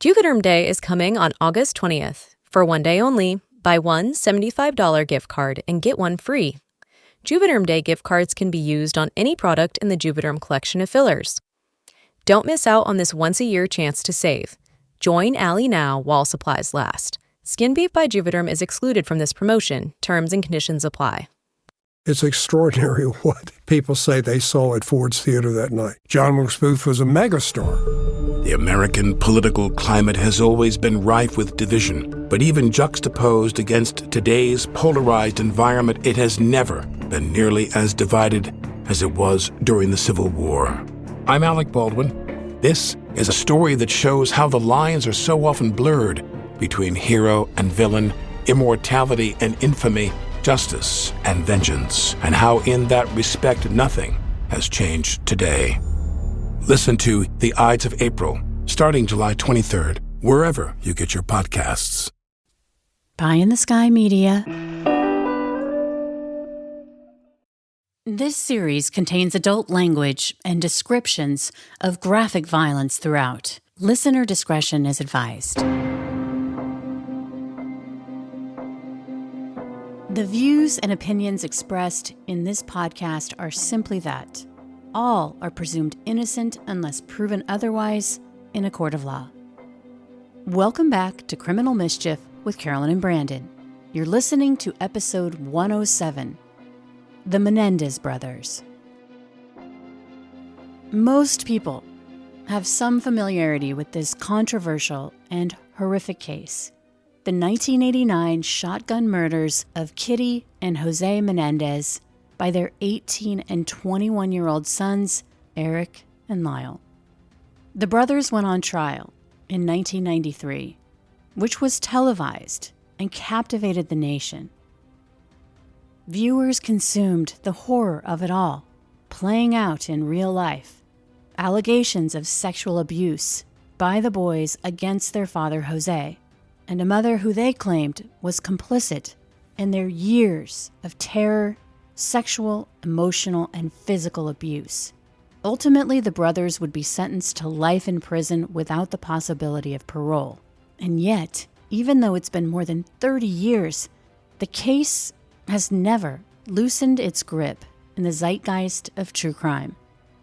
Juvederm Day is coming on August 20th. For one day only, buy one $75 gift card and get one free. Juvederm Day gift cards can be used on any product in the Juvederm collection of fillers. Don't miss out on this once-a-year chance to save. Join Allie now while supplies last. Skin Beef by Juvederm is excluded from this promotion. Terms and conditions apply. It's extraordinary what people say they saw at Ford's Theater that night. John Wilkes Booth was a megastar. The American political climate has always been rife with division, but even juxtaposed against today's polarized environment, it has never been nearly as divided as it was during the Civil War. I'm Alec Baldwin. This is a story that shows how the lines are so often blurred between hero and villain, immortality and infamy, justice and vengeance, and how in that respect nothing has changed today. Listen to The Ides of April, starting July 23rd, wherever you get your podcasts. Pie in the Sky Media. This series contains adult language and descriptions of graphic violence throughout. Listener discretion is advised. The views and opinions expressed in this podcast are simply that. All are presumed innocent unless proven otherwise in a court of law. Welcome back to Criminal Mischief with Carolyn and Brandon. You're listening to episode 107, The Menendez Brothers. Most people have some familiarity with this controversial and horrific case. The 1989 shotgun murders of Kitty and Jose Menendez by their 18 and 21-year-old sons, Eric and Lyle. The brothers went on trial in 1993, which was televised and captivated the nation. Viewers consumed the horror of it all, playing out in real life. Allegations of sexual abuse by the boys against their father, Jose, and a mother who they claimed was complicit in their years of terror, sexual, emotional, and physical abuse. Ultimately, the brothers would be sentenced to life in prison without the possibility of parole. And yet, even though it's been more than 30 years, the case has never loosened its grip in the zeitgeist of true crime,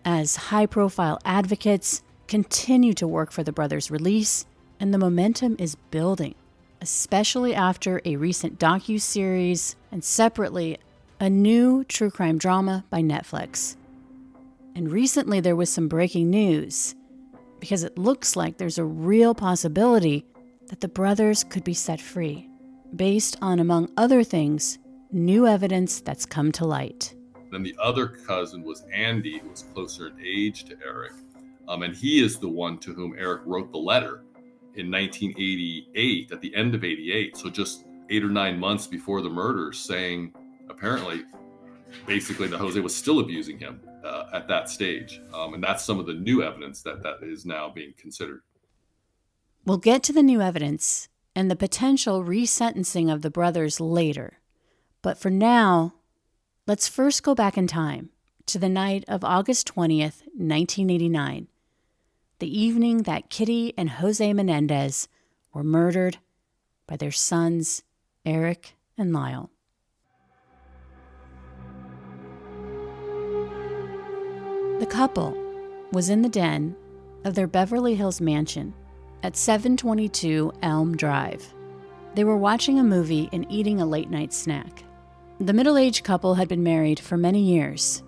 as high-profile advocates continue to work for the brothers' release, and the momentum is building, especially after a recent docu-series and separately a new true crime drama by Netflix. And recently there was some breaking news because it looks like there's a real possibility that the brothers could be set free based on, among other things, new evidence that's come to light. Then the other cousin was Andy, who was closer in age to Eric. And he is the one to whom Eric wrote the letter in 1988, at the end of 88. So just 8 or 9 months before the murders, saying apparently, basically that Jose was still abusing him at that stage. And that's some of the new evidence that is now being considered. We'll get to the new evidence and the potential resentencing of the brothers later. But for now, let's first go back in time to the night of August 20th, 1989, the evening that Kitty and Jose Menendez were murdered by their sons, Eric and Lyle. The couple was in the den of their Beverly Hills mansion at 722 Elm Drive. They were watching a movie and eating a late-night snack. The middle-aged couple had been married for many years.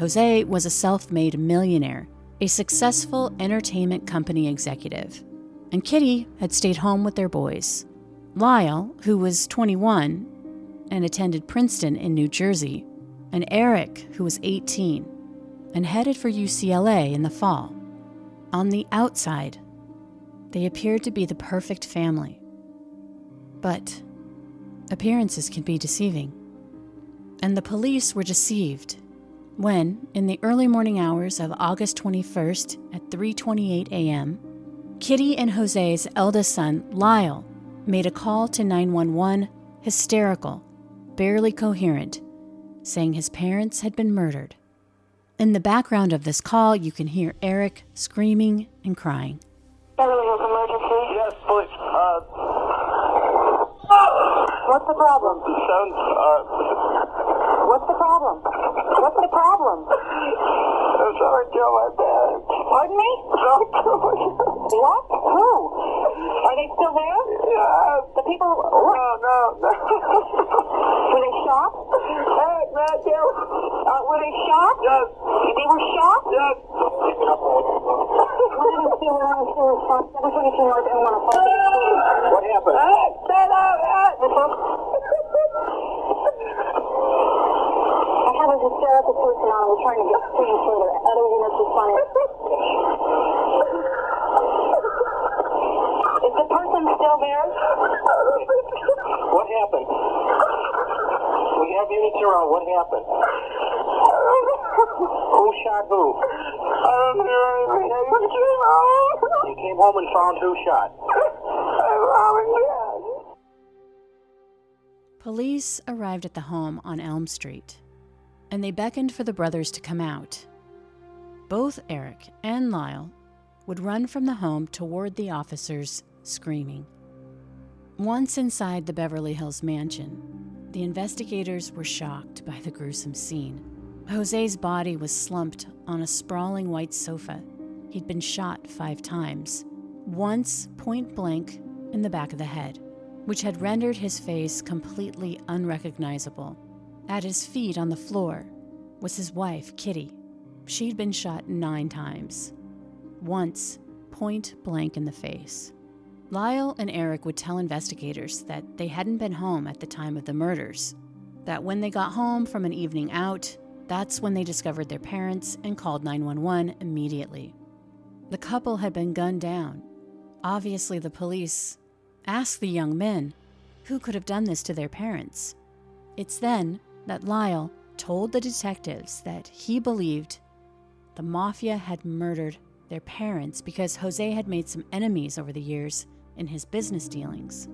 Jose was a self-made millionaire, a successful entertainment company executive, and Kitty had stayed home with their boys. Lyle, who was 21 and attended Princeton in New Jersey, and Eric, who was 18 and headed for UCLA in the fall. On the outside, they appeared to be the perfect family. But appearances can be deceiving. And the police were deceived when, in the early morning hours of August 21st at 3:28 a.m., Kitty and Jose's eldest son, Lyle, made a call to 911, hysterical, barely coherent, saying his parents had been murdered. In the background of this call, you can hear Eric screaming and crying. Beverly Hills emergency. problem? What's the problem? What's the problem? Someone killed my parents. Pardon me? What? Who? Are they still there? Yes. The people... No. Were they shot? Hey, man, Were they shot? Yes. They were shot? Yes. What happened? I have a hysterical person on. We're trying to get things further. I don't even know if it's funny. Is the person still there? What happened? We have units around. What happened? Who shot who? I don't hear anything. I came home. You came home and found who shot? Police arrived at the home on Elm Street, and they beckoned for the brothers to come out. Both Eric and Lyle would run from the home toward the officers, screaming. Once inside the Beverly Hills mansion, the investigators were shocked by the gruesome scene. Jose's body was slumped on a sprawling white sofa. He'd been shot 5 times, once point blank in the back of the head, which had rendered his face completely unrecognizable. At his feet on the floor was his wife, Kitty. She'd been shot 9 times, once point blank in the face. Lyle and Eric would tell investigators that they hadn't been home at the time of the murders, that when they got home from an evening out, that's when they discovered their parents and called 911 immediately. The couple had been gunned down. Obviously, the police asked the young men who could have done this to their parents. It's then that Lyle told the detectives that he believed the mafia had murdered their parents because Jose had made some enemies over the years in his business dealings.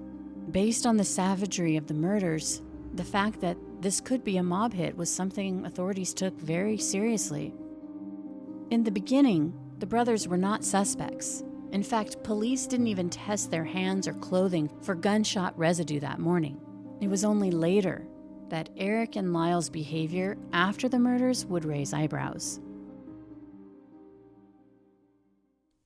Based on the savagery of the murders, the fact that this could be a mob hit was something authorities took very seriously. In the beginning, the brothers were not suspects. In fact, police didn't even test their hands or clothing for gunshot residue that morning. It was only later that Eric and Lyle's behavior after the murders would raise eyebrows.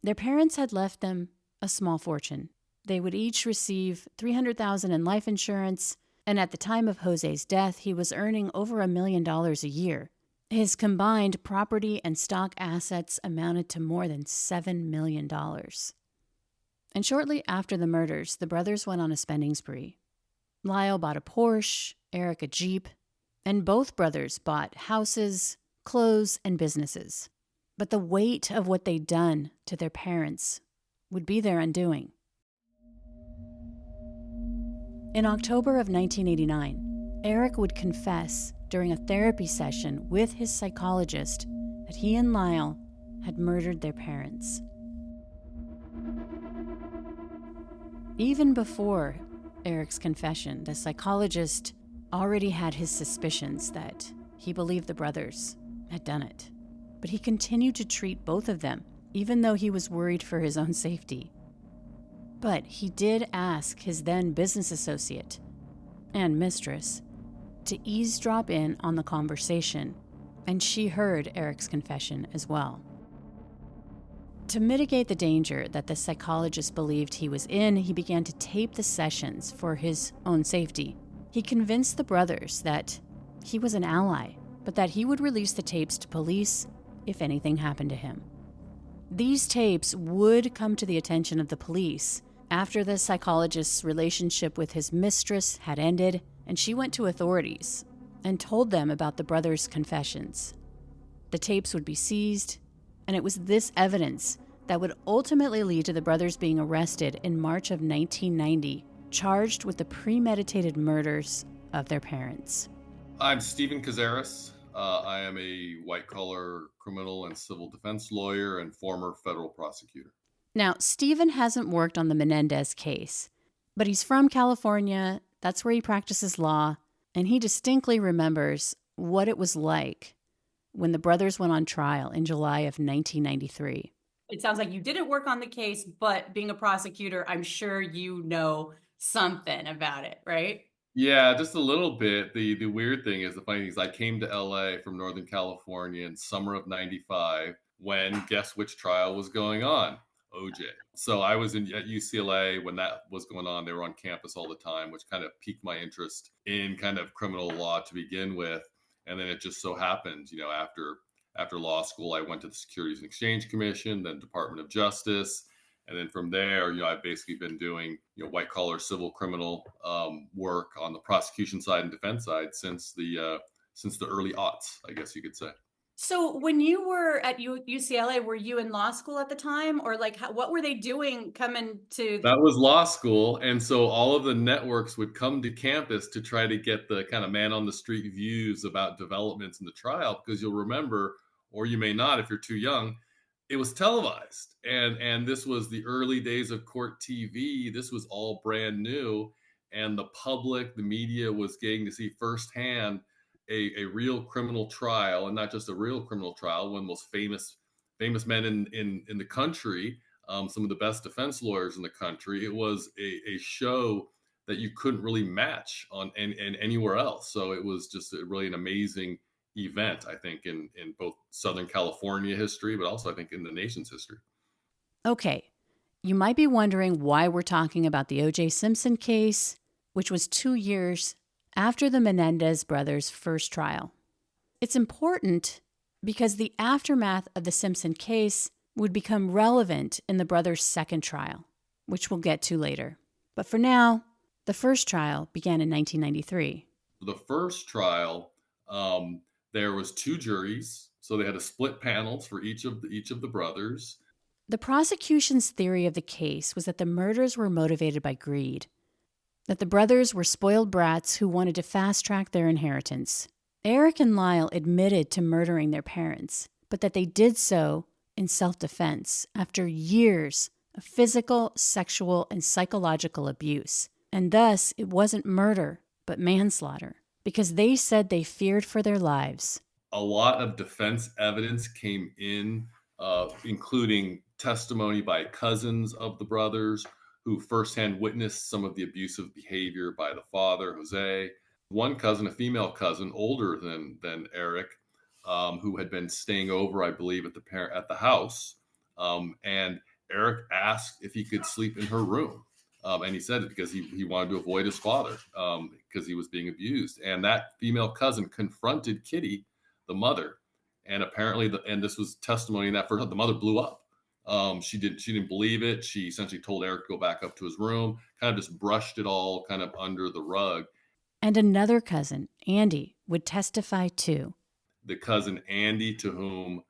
Their parents had left them a small fortune. They would each receive $300,000 in life insurance, and at the time of Jose's death, he was earning over $1 million a year. His combined property and stock assets amounted to more than $7 million. And shortly after the murders, the brothers went on a spending spree. Lyle bought a Porsche, Eric a Jeep, and both brothers bought houses, clothes, and businesses. But the weight of what they'd done to their parents would be their undoing. In October of 1989, Eric would confess during a therapy session with his psychologist that he and Lyle had murdered their parents. Even before Eric's confession, the psychologist already had his suspicions that he believed the brothers had done it. But he continued to treat both of them, even though he was worried for his own safety. But he did ask his then business associate and mistress to eavesdrop in on the conversation, and she heard Eric's confession as well. To mitigate the danger that the psychologist believed he was in, he began to tape the sessions for his own safety. He convinced the brothers that he was an ally, but that he would release the tapes to police if anything happened to him. These tapes would come to the attention of the police after the psychologist's relationship with his mistress had ended, and she went to authorities and told them about the brothers' confessions. The tapes would be seized, and it was this evidence that would ultimately lead to the brothers being arrested in March of 1990, charged with the premeditated murders of their parents. I'm Stephen Cazares. I am a white-collar criminal and civil defense lawyer and former federal prosecutor. Now, Stephen hasn't worked on the Menendez case, but he's from California. That's where he practices law, and he distinctly remembers what it was like when the brothers went on trial in July of 1993. It sounds like you didn't work on the case, but being a prosecutor, I'm sure you know something about it, right? Yeah, just a little bit. The weird thing is, the funny thing is, I came to LA from Northern California in summer of '95 when guess which trial was going on? OJ. So I was at UCLA when that was going on. They were on campus all the time, which kind of piqued my interest in kind of criminal law to begin with. And then it just so happened, after law school, I went to the Securities and Exchange Commission, then Department of Justice. And then from there, I've basically been doing, white collar civil criminal work on the prosecution side and defense side since the early aughts, I guess you could say. So when you were at UCLA, were you in law school at the time, or like what were they doing coming to? That was law school, and so all of the networks would come to campus to try to get the kind of man on the street views about developments in the trial, because you'll remember, or you may not if you're too young, it was televised, and this was the early days of court TV. This was all brand new, and the public, the media, was getting to see firsthand a real criminal trial, and not just a real criminal trial. One of the most famous men in the country, some of the best defense lawyers in the country. It was a show that you couldn't really match on and anywhere else. So it was just really an amazing event, I think, in both Southern California history, but also I think in the nation's history. Okay, you might be wondering why we're talking about the O.J. Simpson case, which was 2 years after the Menendez brothers' first trial. It's important because the aftermath of the Simpson case would become relevant in the brothers' second trial, which we'll get to later. But for now, the first trial began in 1993. The first trial, there was 2 juries, so they had a split panels for each of the brothers. The prosecution's theory of the case was that the murders were motivated by greed, that the brothers were spoiled brats who wanted to fast-track their inheritance. Eric and Lyle admitted to murdering their parents, but that they did so in self-defense after years of physical, sexual, and psychological abuse. And thus, it wasn't murder, but manslaughter, because they said they feared for their lives. A lot of defense evidence came in, including testimony by cousins of the brothers who firsthand witnessed some of the abusive behavior by the father, Jose. One cousin, a female cousin, older than Eric, who had been staying over, I believe, at the house, and Eric asked if he could sleep in her room, and he said it because he wanted to avoid his father, because he was being abused. And that female cousin confronted Kitty, the mother, and apparently, and this was testimony in that first, the mother blew up. She didn't believe it. She essentially told Eric to go back up to his room, kind of just brushed it all kind of under the rug. And another cousin, Andy, would testify too. The cousin Andy, to whom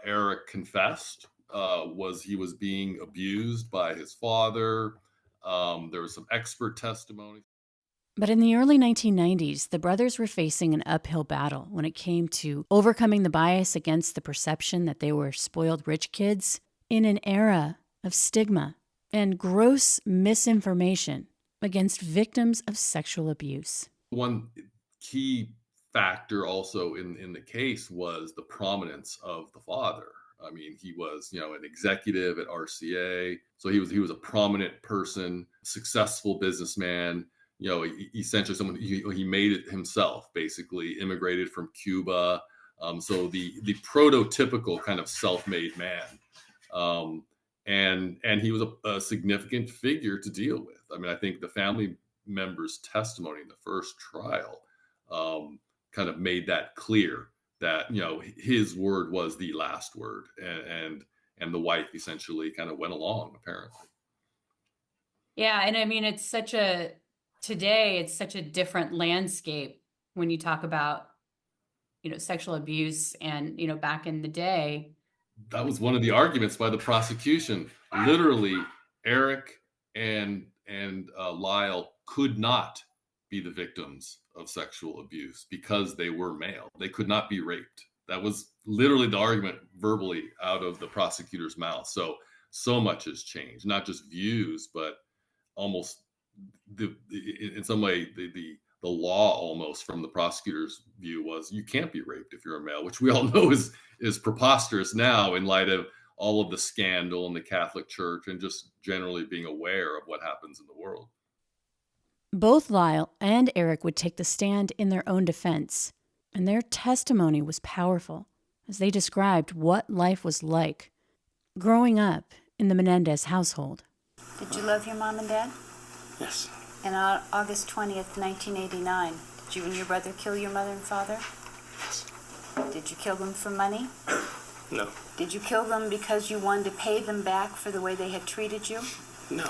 Eric confessed, he was being abused by his father. There was some expert testimony. But in the early 1990s, the brothers were facing an uphill battle when it came to overcoming the bias against the perception that they were spoiled rich kids in an era of stigma and gross misinformation against victims of sexual abuse. One key factor also in the case was the prominence of the father. I mean, he was, an executive at RCA, so he was a prominent person, successful businessman. Essentially someone, he made it himself, basically immigrated from Cuba. So the prototypical kind of self-made man. And he was a significant figure to deal with. I mean, I think the family members' testimony in the first trial kind of made that clear, that his word was the last word, and the wife essentially kind of went along, apparently. Yeah, and I mean, today it's such a different landscape when you talk about sexual abuse, and back in the day. That was one of the arguments by the prosecution. Literally, Eric and Lyle could not be the victims of sexual abuse because they were male. They could not be raped. That was literally the argument verbally out of the prosecutor's mouth. So much has changed, not just views, but almost in some way the law, almost from the prosecutor's view, was you can't be raped if you're a male, which we all know is preposterous now in light of all of the scandal in the Catholic Church and just generally being aware of what happens in the world. Both Lyle and Eric would take the stand in their own defense, and their testimony was powerful as they described what life was like growing up in the Menendez household. Did you love your mom and dad? Yes. And on August 20th, 1989, did you and your brother kill your mother and father? Yes. Did you kill them for money? No. Did you kill them because you wanted to pay them back for the way they had treated you? No.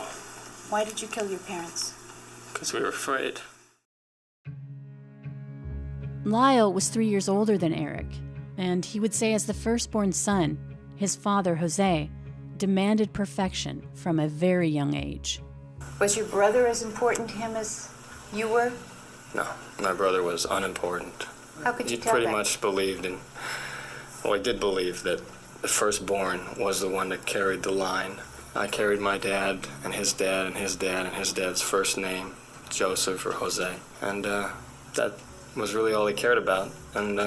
Why did you kill your parents? Because we were afraid. Lyle was 3 years older than Eric, and he would say as the firstborn son, his father, Jose, demanded perfection from a very young age. Was your brother as important to him as you were? No, my brother was unimportant. How could you He tell pretty that? much believed in, well, he did believe that the firstborn was the one that carried the line. I carried my dad and his dad and his dad and his dad's first name, Joseph or Jose. And that was really all he cared about. And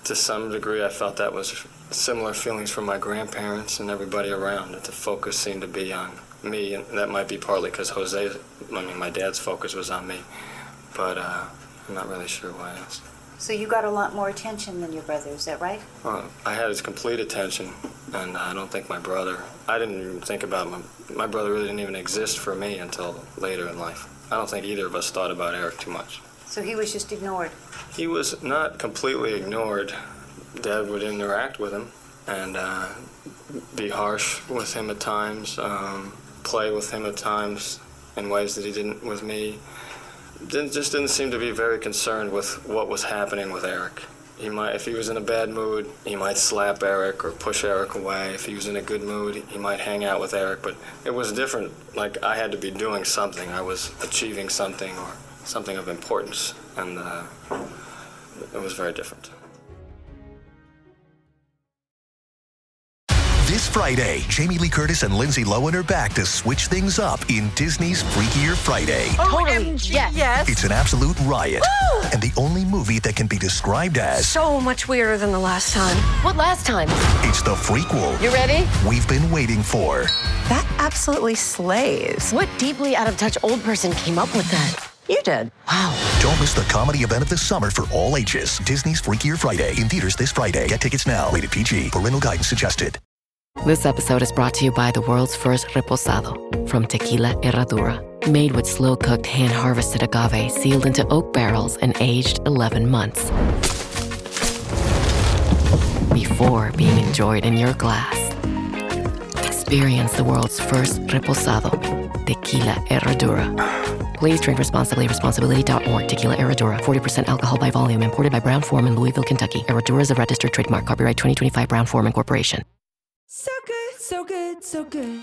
to some degree, I felt that was similar feelings from my grandparents and everybody around, that the focus seemed to be on me. And that might be partly because my dad's focus was on me. But I'm not really sure why else. So you got a lot more attention than your brother, is that right? Well, I had his complete attention, and I don't think I didn't even think about my brother really didn't even exist for me until later in life. I don't think either of us thought about Eric too much. So he was just ignored? He was not completely ignored. Dad would interact with him and be harsh with him at times, play with him at times in ways that he didn't with me. Just didn't seem to be very concerned with what was happening with Eric. If he was in a bad mood, he might slap Eric or push Eric away. If he was in a good mood, he might hang out with Eric. But it was different. Like, I had to be doing something. I was achieving something or something of importance. And it was very different. This Friday, Jamie Lee Curtis and Lindsay Lohan are back to switch things up in Disney's Freakier Friday. Totally, yes. It's an absolute riot, and the only movie that can be described as So much weirder than the last time. What last time? it's the frequel You ready? we've been waiting for. That absolutely slays. What deeply out of touch old person came up with that? You did. Wow. Don't miss the comedy event of the summer for all ages. Disney's Freakier Friday, in theaters this Friday. Get tickets now. Rated PG. Parental guidance suggested. This episode is brought to you by the world's first reposado from Tequila Herradura. Made with slow-cooked, hand-harvested agave sealed into oak barrels and aged 11 months. Before being enjoyed in your glass. Experience the world's first reposado. Tequila Herradura. Please drink responsibly. Responsibility.org. Tequila Herradura. 40% alcohol by volume. Imported by Brown-Forman, Louisville, Kentucky. Herradura is a registered trademark. Copyright 2025 Brown-Forman Corporation. So good, so good, so good.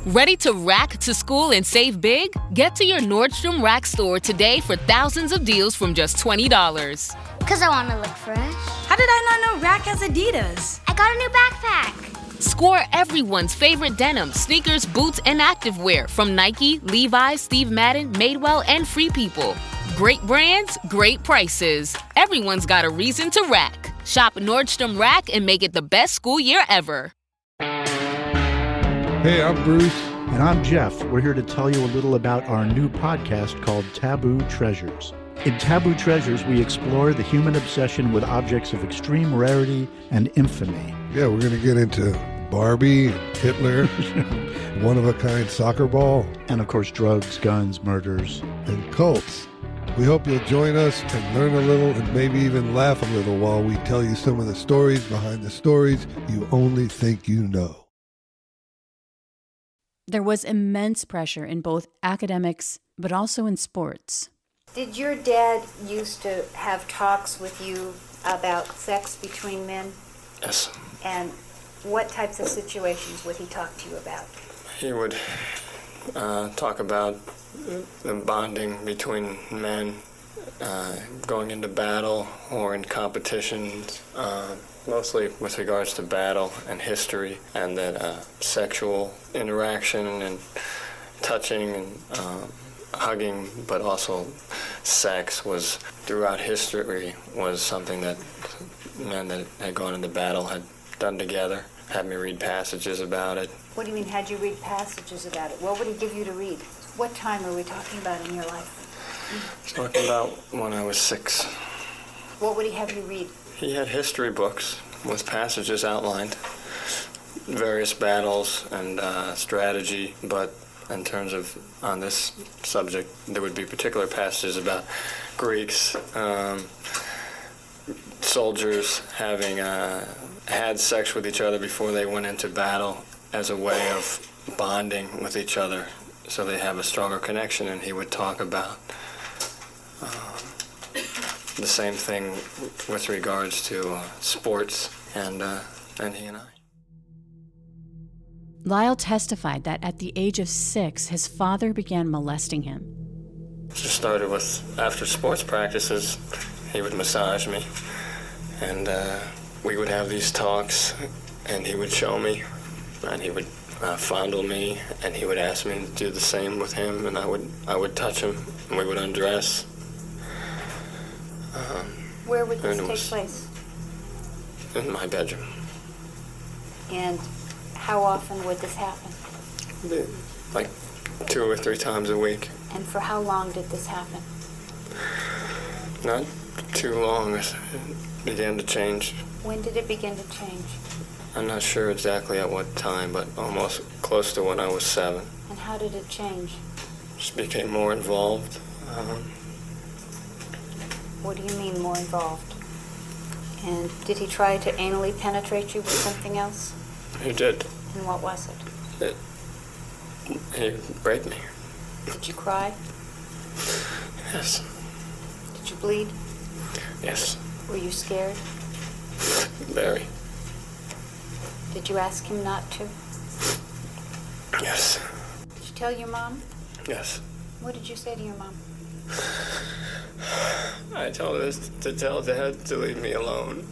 Ready to rack to school and save big? Get to your Nordstrom Rack store today for thousands of deals from just $20. Because I want to look fresh. How did I not know Rack has Adidas? I got a new backpack. Score everyone's favorite denim, sneakers, boots, and activewear from Nike, Levi's, Steve Madden, Madewell, and Free People. Great brands, great prices. Everyone's got a reason to rack. Shop Nordstrom Rack and make it the best school year ever. Hey, I'm Bruce. And I'm Jeff. We're here to tell you a little about our new podcast called Taboo Treasures. In Taboo Treasures, we explore the human obsession with objects of extreme rarity and infamy. Yeah, we're going to get into Barbie, Hitler, one-of-a-kind soccer ball. And, of course, drugs, guns, murders. And cults. We hope you'll join us and learn a little and maybe even laugh a little while we tell you some of the stories behind the stories you only think you know. There was immense pressure in both academics, but also in sports. Did your dad used to have talks with you about sex between men? Yes. And what types of situations would he talk to you about? He would talk about the bonding between men, going into battle or in competitions, mostly with regards to battle and history, and that sexual interaction and touching and hugging, but also sex was throughout history was something that men that had gone into battle had done together. Had me read passages about it. What do you mean, had you read passages about it? What would he give you to read? What time are we talking about in your life? Talking about when I was 6. What would he have you read? He had history books with passages outlined, various battles and strategy, but in terms of, on this subject, there would be particular passages about Greeks, soldiers having had sex with each other before they went into battle as a way of bonding with each other so they have a stronger connection, and he would talk about the same thing with regards to sports and he and I. Lyle testified that at the age of 6, his father began molesting him. Just started with, after sports practices, he would massage me, and we would have these talks, and he would show me, and he would fondle me, and he would ask me to do the same with him, and I would touch him, and we would undress. Where would this take place? In my bedroom. And how often would this happen? Like 2 or 3 times a week. And for how long did this happen? Not too long. It began to change. When did it begin to change? I'm not sure exactly at what time, but almost close to when I was 7. And how did it change? Just became more involved. What do you mean, more involved? And did he try to anally penetrate you with something else? He did. And what was it? He raped me. Did you cry? Yes. Did you bleed? Yes. Were you scared? Very. Did you ask him not to? Yes. Did you tell your mom? Yes. What did you say to your mom? I told her to tell Dad to leave me alone.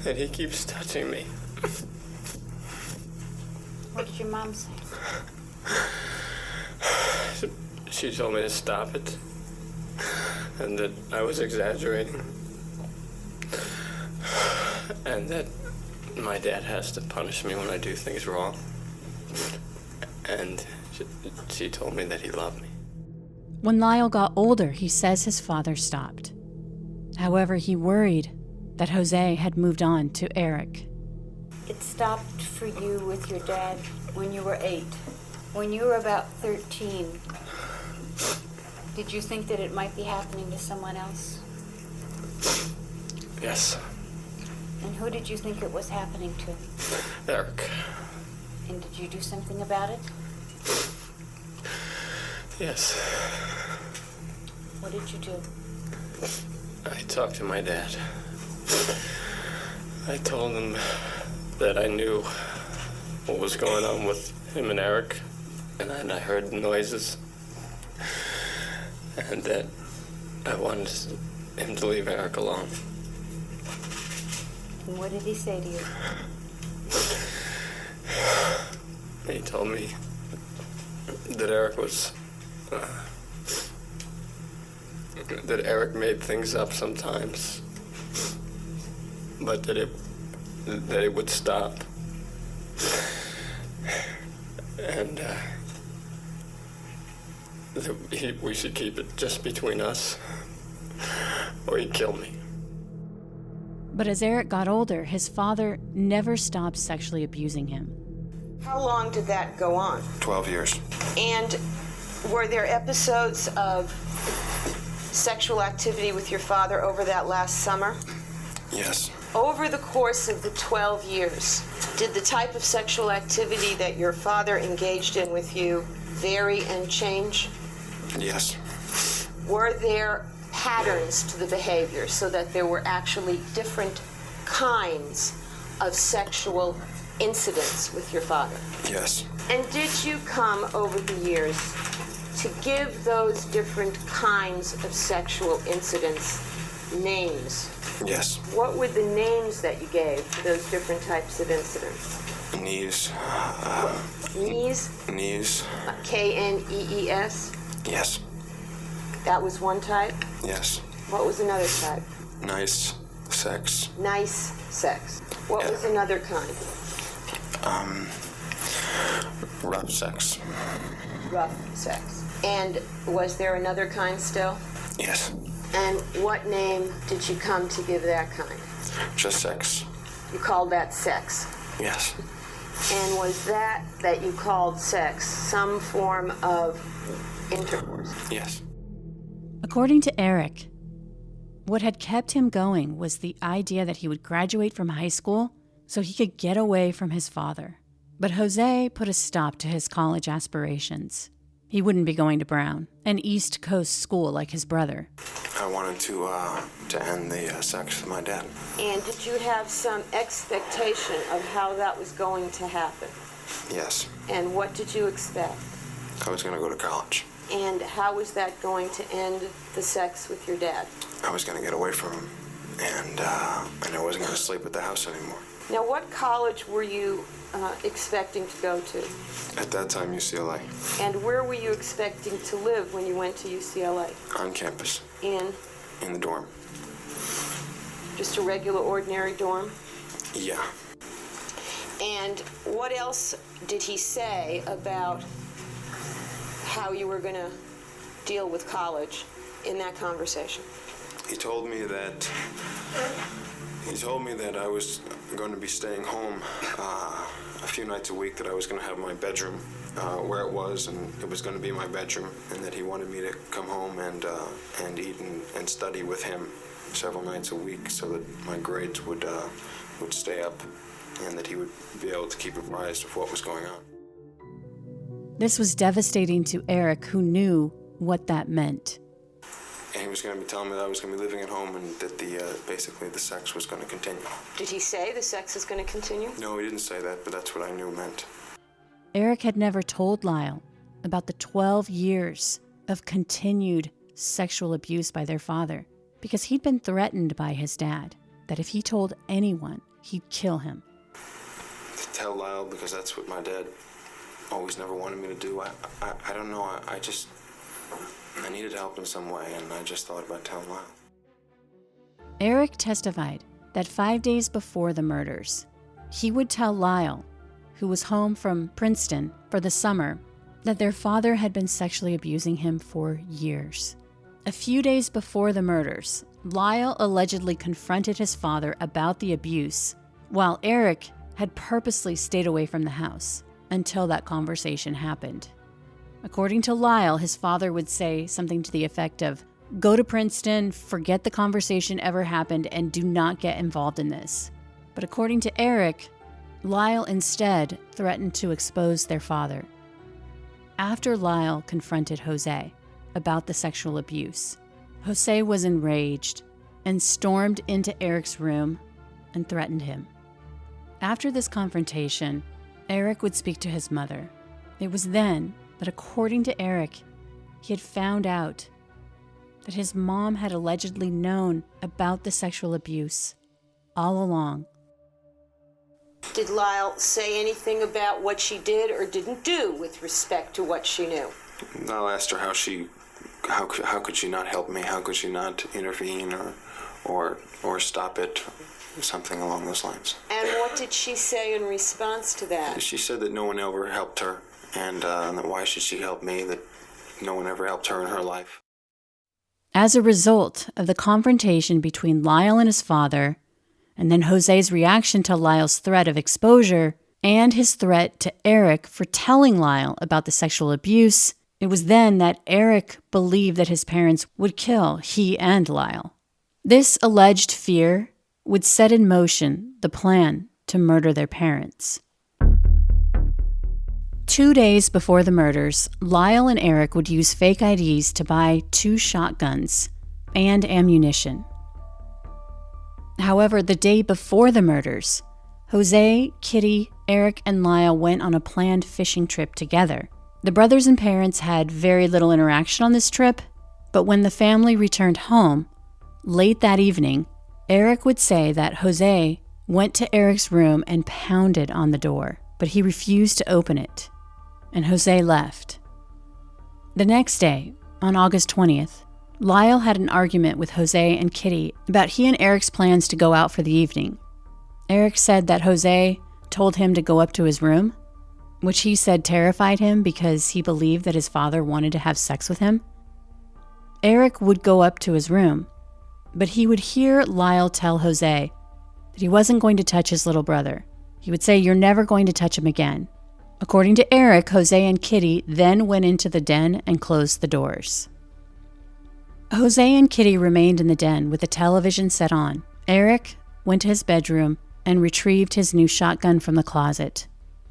And he keeps touching me. What did your mom say? She told me to stop it. And that I was exaggerating. And that my dad has to punish me when I do things wrong. And she told me that he loved me. When Lyle got older, he says his father stopped. However, he worried that Jose had moved on to Eric. It stopped for you with your dad when you were 8. When you were about 13, did you think that it might be happening to someone else? Yes. And who did you think it was happening to? Eric. And did you do something about it? Yes. What did you do? I talked to my dad. I told him that I knew what was going on with him and Eric, and I heard noises, and that I wanted him to leave Eric alone. And what did he say to you? He told me that Eric was that Eric made things up sometimes, but that it would stop, and that we should keep it just between us, or he'd kill me. But as Eric got older, his father never stopped sexually abusing him. How long did that go on? 12 years. And were there episodes of sexual activity with your father over that last summer? Yes. Over the course of the 12 years, did the type of sexual activity that your father engaged in with you vary and change? Yes. Were there patterns to the behavior so that there were actually different kinds of sexual incidents with your father? Yes. And did you come over the years to give those different kinds of sexual incidents names? Yes. What were the names that you gave to those different types of incidents? Knees. Knees? Knees. K-N-E-E-S? Yes. That was one type? Yes. What was another type? Nice sex. Nice sex. What was another kind? Rough sex. rough sex. And was there another kind still? Yes. And what name did you come to give that kind? Just sex. You called that sex? Yes. And was that you called sex some form of intercourse? Yes. According to Eric, what had kept him going was the idea that he would graduate from high school so he could get away from his father. But Jose put a stop to his college aspirations. He wouldn't be going to Brown, an East Coast school like his brother. I wanted to end the sex with my dad. And did you have some expectation of how that was going to happen? Yes. And what did you expect? I was going to go to college. And how was that going to end the sex with your dad? I was going to get away from him, and I wasn't going to sleep at the house anymore. Now, what college were you expecting to go to? At that time, UCLA. And where were you expecting to live when you went to UCLA? On campus. In the dorm. Just a regular, ordinary dorm? Yeah. And what else did he say about how you were going to deal with college in that conversation? He told me that I was going to be staying home a few nights a week, that I was going to have my bedroom where it was, and it was going to be my bedroom, and that he wanted me to come home and eat and study with him several nights a week so that my grades would stay up, and that he would be able to keep apprised of what was going on. This was devastating to Eric, who knew what that meant. And he was going to be telling me that I was going to be living at home, and that basically the sex was going to continue. Did he say the sex is going to continue? No, he didn't say that, but that's what I knew meant. Eric had never told Lyle about the 12 years of continued sexual abuse by their father, because he'd been threatened by his dad that if he told anyone, he'd kill him. To tell Lyle, because that's what my dad always never wanted me to do. I don't know. I needed help in some way, and I just thought about telling Lyle. Eric testified that 5 days before the murders, he would tell Lyle, who was home from Princeton for the summer, that their father had been sexually abusing him for years. A few days before the murders, Lyle allegedly confronted his father about the abuse, while Eric had purposely stayed away from the house until that conversation happened. According to Lyle, his father would say something to the effect of, "Go to Princeton, forget the conversation ever happened, and do not get involved in this." But according to Eric, Lyle instead threatened to expose their father. After Lyle confronted Jose about the sexual abuse, Jose was enraged and stormed into Eric's room and threatened him. After this confrontation, Eric would speak to his mother. It was then that, according to Eric, he had found out that his mom had allegedly known about the sexual abuse all along. Did Lyle say anything about what she did or didn't do with respect to what she knew? I asked her how could she not help me? How could she not intervene or stop it? Something along those lines. And what did she say in response to that? She said that no one ever helped her, and that why should she help me, that no one ever helped her in her life. As a result of the confrontation between Lyle and his father, and then Jose's reaction to Lyle's threat of exposure, and his threat to Eric for telling Lyle about the sexual abuse, it was then that Eric believed that his parents would kill he and Lyle. This alleged fear would set in motion the plan to murder their parents. 2 days before the murders, Lyle and Eric would use fake IDs to buy 2 shotguns and ammunition. However, the day before the murders, Jose, Kitty, Eric, and Lyle went on a planned fishing trip together. The brothers and parents had very little interaction on this trip, but when the family returned home, late that evening, Eric would say that Jose went to Eric's room and pounded on the door, but he refused to open it, and Jose left. The next day, on August 20th, Lyle had an argument with Jose and Kitty about he and Eric's plans to go out for the evening. Eric said that Jose told him to go up to his room, which he said terrified him because he believed that his father wanted to have sex with him. Eric would go up to his room, but he would hear Lyle tell Jose that he wasn't going to touch his little brother. He would say, "You're never going to touch him again." According to Eric, Jose and Kitty then went into the den and closed the doors. Jose and Kitty remained in the den with the television set on. Eric went to his bedroom and retrieved his new shotgun from the closet.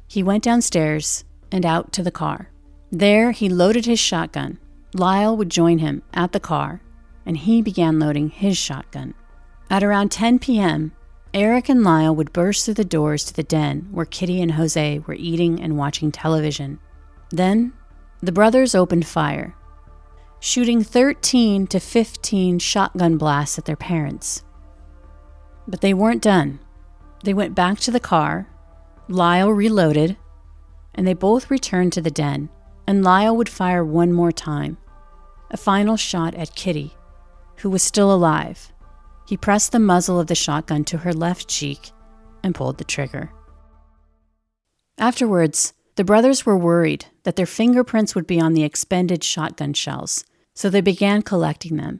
He went downstairs and out to the car. There, he loaded his shotgun. Lyle would join him at the car, and he began loading his shotgun. At around 10 p.m., Eric and Lyle would burst through the doors to the den where Kitty and Jose were eating and watching television. Then, the brothers opened fire, shooting 13 to 15 shotgun blasts at their parents. But they weren't done. They went back to the car, Lyle reloaded, and they both returned to the den, and Lyle would fire one more time, a final shot at Kitty, who was still alive. He pressed the muzzle of the shotgun to her left cheek and pulled the trigger. Afterwards, the brothers were worried that their fingerprints would be on the expended shotgun shells, so they began collecting them.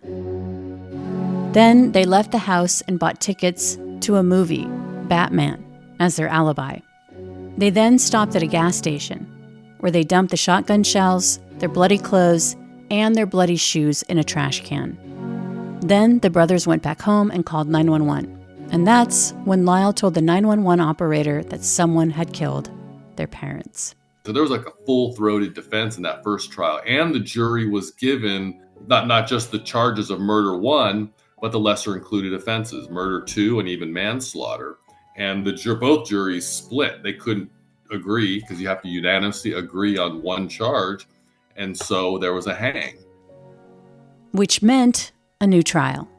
Then they left the house and bought tickets to a movie, Batman, as their alibi. They then stopped at a gas station, where they dumped the shotgun shells, their bloody clothes, and their bloody shoes in a trash can. Then the brothers went back home and called 911. And that's when Lyle told the 911 operator that someone had killed their parents. So there was like a full-throated defense in that first trial. And the jury was given not just the charges of murder 1, but the lesser included offenses, murder 2, and even manslaughter. And both juries split. They couldn't agree because you have to unanimously agree on one charge. And so there was a hang. Which meant a new trial.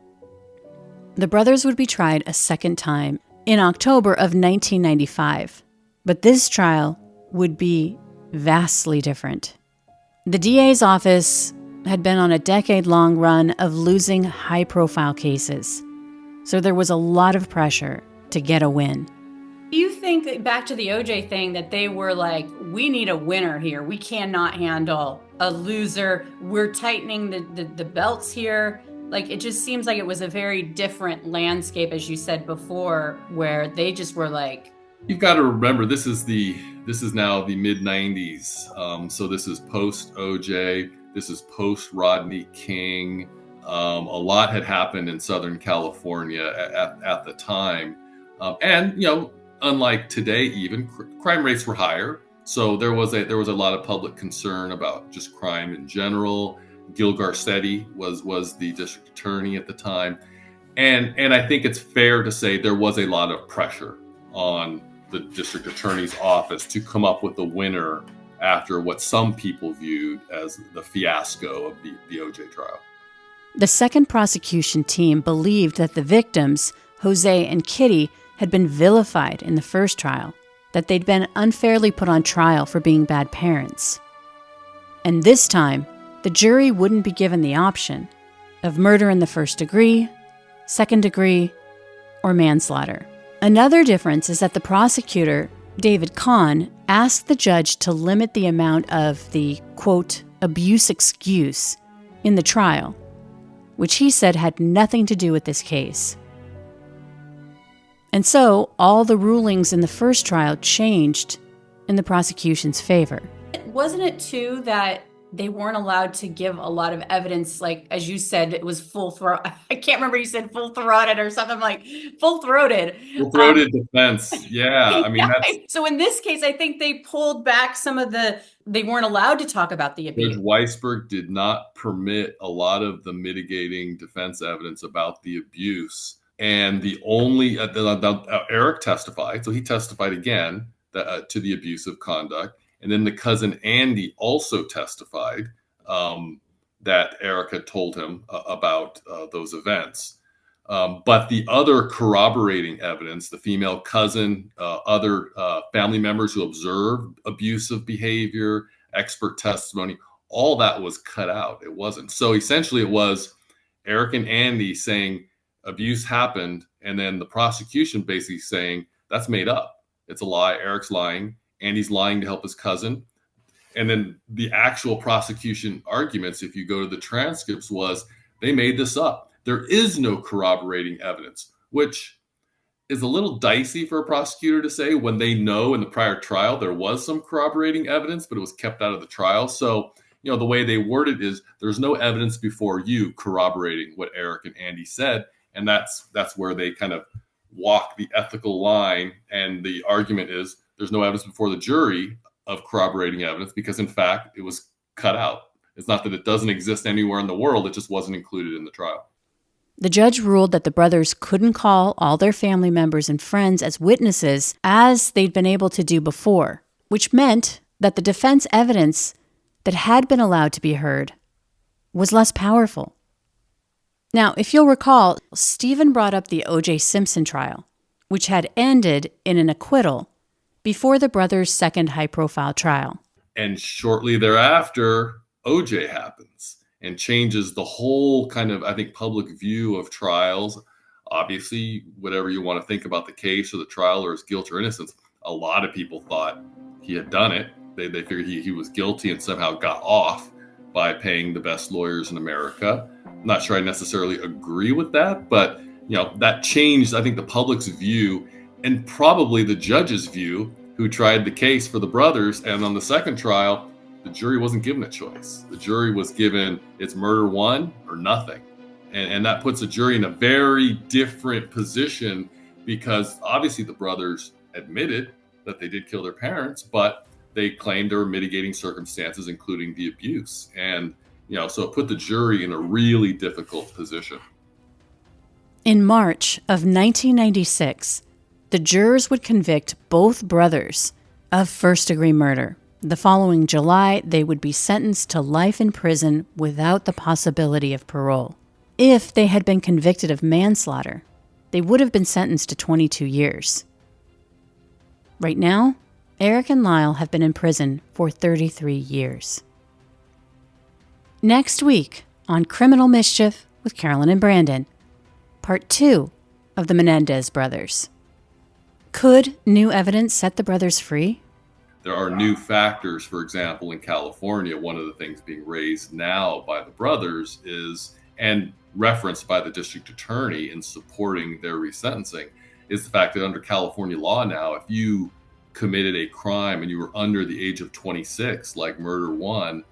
The brothers would be tried a second time in October of 1995, but this trial would be vastly different. The DA's office had been on a decade-long run of losing high-profile cases, so there was a lot of pressure to get a win. Do you think, back to the OJ thing, that they were like, we need a winner here. We cannot handle a loser. We're tightening the belts here. Like, it just seems like it was a very different landscape, as you said before, where they just were like... You've got to remember, this is now the mid-90s. So this is post-OJ. This is post-Rodney King. A lot had happened in Southern California at the time. And, unlike today even, crime rates were higher. So there was a lot of public concern about just crime in general. Gil Garcetti was the district attorney at the time. And I think it's fair to say there was a lot of pressure on the district attorney's office to come up with a winner after what some people viewed as the fiasco of the OJ trial. The second prosecution team believed that the victims, Jose and Kitty, had been vilified in the first trial, that they'd been unfairly put on trial for being bad parents. And this time, the jury wouldn't be given the option of murder in the first degree, second degree, or manslaughter. Another difference is that the prosecutor, David Kahn, asked the judge to limit the amount of the, quote, abuse excuse in the trial, which he said had nothing to do with this case. And so, all the rulings in the first trial changed in the prosecution's favor. Wasn't it, too, that they weren't allowed to give a lot of evidence, like, as you said, it was full-throat. I can't remember, you said full-throated or something, like full-throated. Full-throated defense, yeah. I mean, that's... So in this case, I think they pulled back they weren't allowed to talk about the abuse. Judge Weisberg did not permit a lot of the mitigating defense evidence about the abuse. And the only, Eric testified, so he testified again to the abusive conduct. And then the cousin Andy also testified that Eric had told him about those events. But the other corroborating evidence, the female cousin, other family members who observed abusive behavior, expert testimony, all that was cut out. It wasn't. So essentially it was Eric and Andy saying abuse happened, and then the prosecution basically saying that's made up. It's a lie. Eric's lying. Andy's lying to help his cousin. And then the actual prosecution arguments, if you go to the transcripts, was they made this up. There is no corroborating evidence, which is a little dicey for a prosecutor to say when they know in the prior trial there was some corroborating evidence, but it was kept out of the trial. So, the way they word it is there's no evidence before you corroborating what Eric and Andy said. And that's where they kind of walk the ethical line. And the argument is there's no evidence before the jury of corroborating evidence because, in fact, it was cut out. It's not that it doesn't exist anywhere in the world. It just wasn't included in the trial. The judge ruled that the brothers couldn't call all their family members and friends as witnesses as they'd been able to do before, which meant that the defense evidence that had been allowed to be heard was less powerful. Now, if you'll recall, Stephen brought up the O.J. Simpson trial, which had ended in an acquittal before the brothers' second high-profile trial. And shortly thereafter, O.J. happens and changes the whole kind of, I think, public view of trials. Obviously, whatever you want to think about the case or the trial or his guilt or innocence, a lot of people thought he had done it. They figured he was guilty and somehow got off by paying the best lawyers in America. I'm not sure I necessarily agree with that, but that changed, I think, the public's view and probably the judge's view who tried the case for the brothers. And on the second trial, the jury wasn't given a choice. The jury was given it's murder one or nothing. And that puts a jury in a very different position because obviously the brothers admitted that they did kill their parents, but they claimed there were mitigating circumstances, including the abuse. And, so it put the jury in a really difficult position. In March of 1996, the jurors would convict both brothers of first-degree murder. The following July, they would be sentenced to life in prison without the possibility of parole. If they had been convicted of manslaughter, they would have been sentenced to 22 years. Right now, Eric and Lyle have been in prison for 33 years. Next week on Criminal Mischief with Carolyn and Brandon, Part 2 of the Menendez Brothers. Could new evidence set the brothers free? There are new factors, for example, in California. One of the things being raised now by the brothers is, and referenced by the district attorney in supporting their resentencing, is the fact that under California law now, if you committed a crime and you were under the age of 26, like murder one,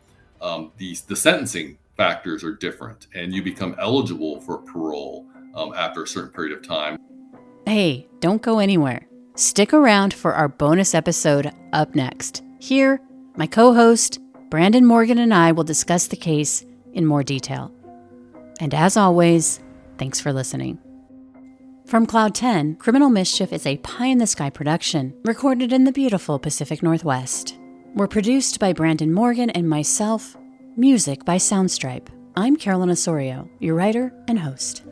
the sentencing factors are different and you become eligible for parole after a certain period of time. Hey, don't go anywhere. Stick around for our bonus episode up next. Here, my co-host, Brandon Morgan, and I will discuss the case in more detail. And as always, thanks for listening. From Cloud 10, Criminal Mischief is a pie-in-the-sky production recorded in the beautiful Pacific Northwest. We're produced by Brandon Morgan and myself, music by Soundstripe. I'm Carolyn Osorio, your writer and host.